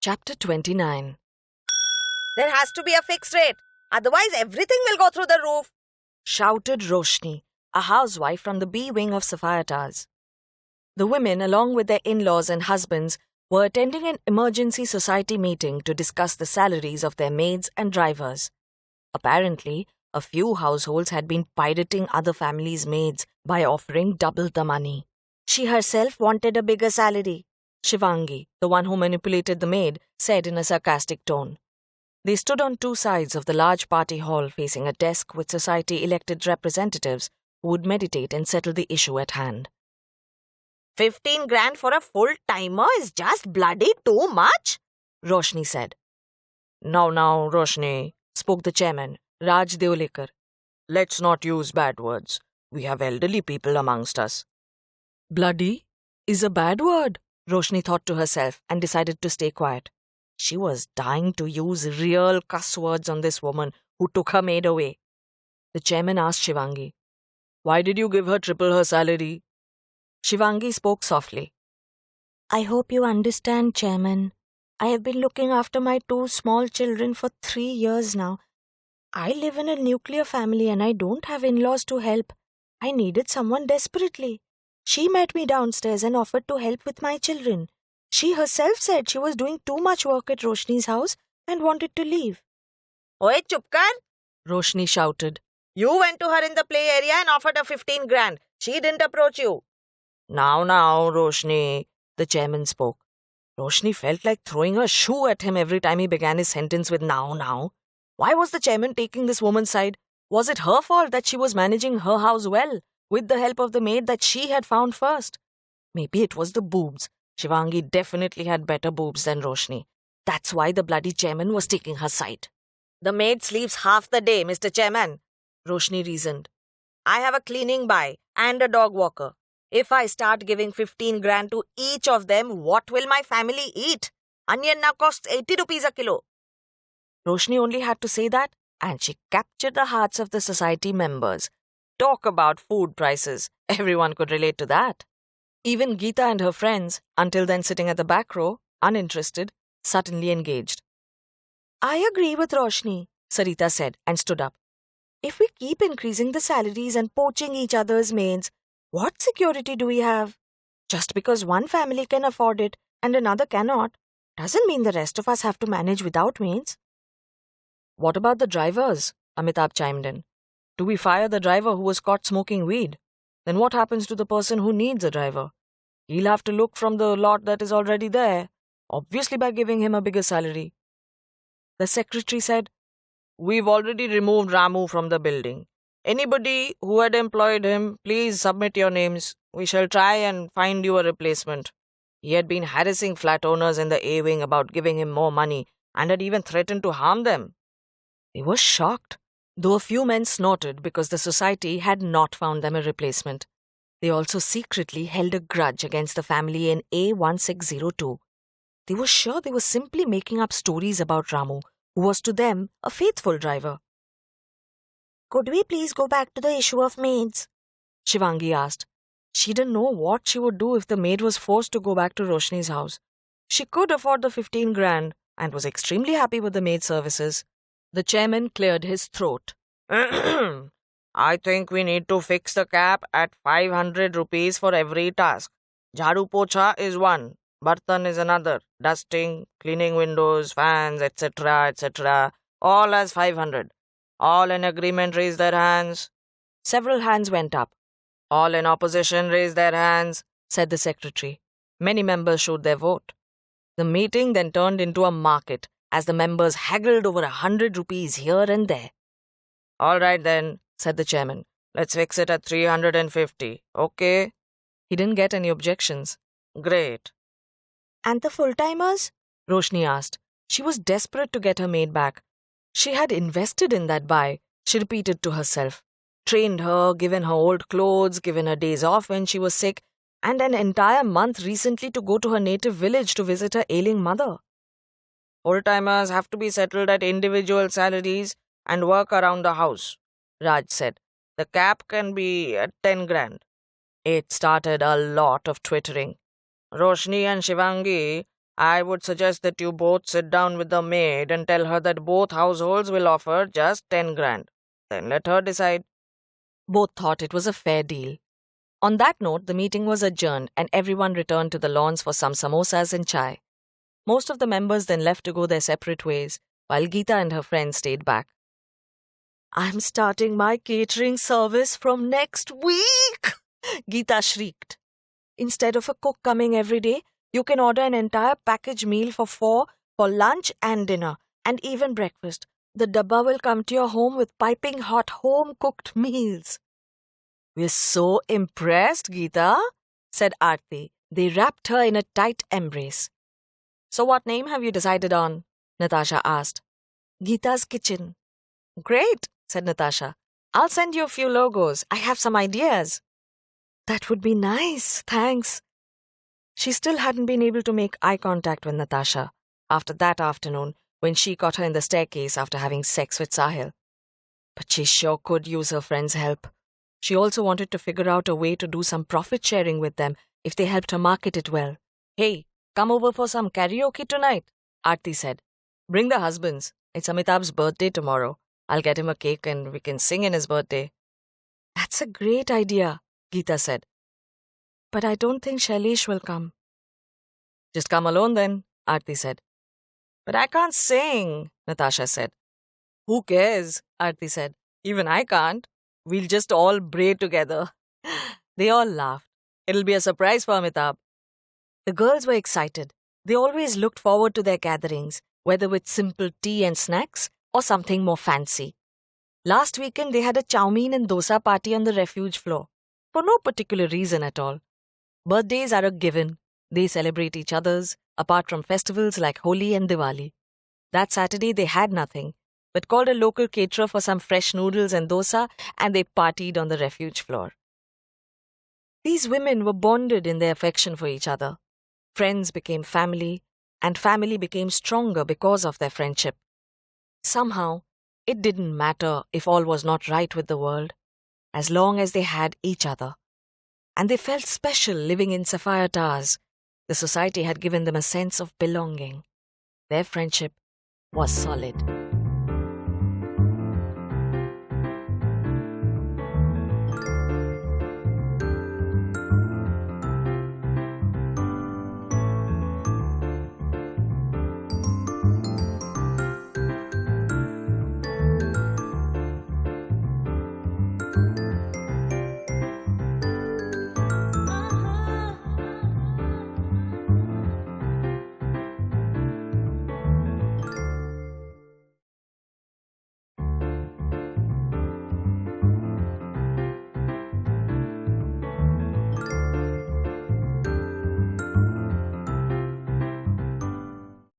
Chapter 29. There has to be a fixed rate. Otherwise, everything will go through the roof. Shouted Roshni, a housewife from the B wing of Sapphires. The women, along with their in-laws and husbands, were attending an emergency society meeting to discuss the salaries of their maids and drivers. Apparently, a few households had been pirating other families' maids by offering double the money. She herself wanted a bigger salary, Shivangi, the one who manipulated the maid, said in a sarcastic tone. They stood on two sides of the large party hall facing a desk with society-elected representatives who would meditate and settle the issue at hand. 15 grand for a full-timer is just bloody too much, Roshni said. Now, Roshni, spoke the chairman, Raj Deolekar. Let's not use bad words. We have elderly people amongst us. Bloody is a bad word, Roshni thought to herself and decided to stay quiet. She was dying to use real cuss words on this woman who took her maid away. The chairman asked Shivangi, "Why did you give her triple her salary?" Shivangi spoke softly. I hope you understand, Chairman. I have been looking after my two small children for 3 years now. I live in a nuclear family and I don't have in-laws to help. I needed someone desperately. She met me downstairs and offered to help with my children. She herself said she was doing too much work at Roshni's house and wanted to leave. Oye, chup kar! Roshni shouted. You went to her in the play area and offered her 15 grand. She didn't approach you. Now, Roshni, the chairman spoke. Roshni felt like throwing a shoe at him every time he began his sentence with now. Why was the chairman taking this woman's side? Was it her fault that she was managing her house well, with the help of the maid that she had found first? Maybe it was the boobs. Shivangi definitely had better boobs than Roshni. That's why the bloody chairman was taking her side. The maid sleeps half the day, Mr. Chairman, Roshni reasoned. I have a cleaning buy and a dog walker. If I start giving 15 grand to each of them, what will my family eat? Onion now costs 80 rupees a kilo. Roshni only had to say that, and she captured the hearts of the society members. Talk about food prices. Everyone could relate to that. Even Geeta and her friends, until then sitting at the back row, uninterested, suddenly engaged. I agree with Roshni, Sarita said and stood up. If we keep increasing the salaries and poaching each other's maids, what security do we have? Just because one family can afford it and another cannot, doesn't mean the rest of us have to manage without maids. What about the drivers? Amitabh chimed in. Do we fire the driver who was caught smoking weed? Then what happens to the person who needs a driver? He'll have to look from the lot that is already there, obviously by giving him a bigger salary. The secretary said, We've already removed Ramu from the building. Anybody who had employed him, please submit your names. We shall try and find you a replacement. He had been harassing flat owners in the A wing about giving him more money and had even threatened to harm them. They were shocked, though a few men snorted because the society had not found them a replacement. They also secretly held a grudge against the family in A1602. They were sure they were simply making up stories about Ramu, who was to them a faithful driver. Could we please go back to the issue of maids? Shivangi asked. She didn't know what she would do if the maid was forced to go back to Roshni's house. She could afford the 15 grand and was extremely happy with the maid services. The chairman cleared his throat. I think we need to fix the cap at 500 rupees for every task. Jharu pocha is one, bartan is another, dusting, cleaning windows, fans, etc., all as 500. All in agreement raise their hands. Several hands went up. All in opposition raise their hands, said the secretary. Many members showed their vote. The meeting then turned into a market as the members haggled over 100 rupees here and there. All right then, said the chairman. Let's fix it at 350, okay? He didn't get any objections. Great. And the full-timers? Roshni asked. She was desperate to get her maid back. She had invested in that buy, she repeated to herself. Trained her, given her old clothes, given her days off when she was sick, and an entire month recently to go to her native village to visit her ailing mother. Full-timers have to be settled at individual salaries and work around the house, Raj said. The cap can be at 10 grand. It started a lot of twittering. Roshni and Shivangi, I would suggest that you both sit down with the maid and tell her that both households will offer just 10 grand. Then let her decide. Both thought it was a fair deal. On that note, the meeting was adjourned and everyone returned to the lawns for some samosas and chai. Most of the members then left to go their separate ways, while Geeta and her friends stayed back. I'm starting my catering service from next week, Geeta shrieked. Instead of a cook coming every day, you can order an entire package meal for 4 for lunch and dinner, and even breakfast. The dabba will come to your home with piping hot home-cooked meals. We're so impressed, Geeta, said Aarti. They wrapped her in a tight embrace. So what name have you decided on? Natasha asked. Geeta's Kitchen. Great, said Natasha. I'll send you a few logos. I have some ideas. That would be nice, thanks. She still hadn't been able to make eye contact with Natasha after that afternoon when she caught her in the staircase after having sex with Sahil. But she sure could use her friend's help. She also wanted to figure out a way to do some profit sharing with them if they helped her market it well. Hey, come over for some karaoke tonight, Aarti said. Bring the husbands. It's Amitabh's birthday tomorrow. I'll get him a cake and we can sing in his birthday. That's a great idea, Geeta said. But I don't think Shailesh will come. Just come alone then, Aarti said. But I can't sing, Natasha said. Who cares, Aarti said. Even I can't. We'll just all bray together. They all laughed. It'll be a surprise for Amitabh. The girls were excited. They always looked forward to their gatherings, whether with simple tea and snacks or something more fancy. Last weekend they had a chow mein and dosa party on the refuge floor, for no particular reason at all. Birthdays are a given. They celebrate each other's, apart from festivals like Holi and Diwali. That Saturday they had nothing, but called a local caterer for some fresh noodles and dosa, and they partied on the refuge floor. These women were bonded in their affection for each other. Friends became family, and family became stronger because of their friendship. Somehow, it didn't matter if all was not right with the world, as long as they had each other. And they felt special living in Sapphire Towers. The society had given them a sense of belonging. Their friendship was solid.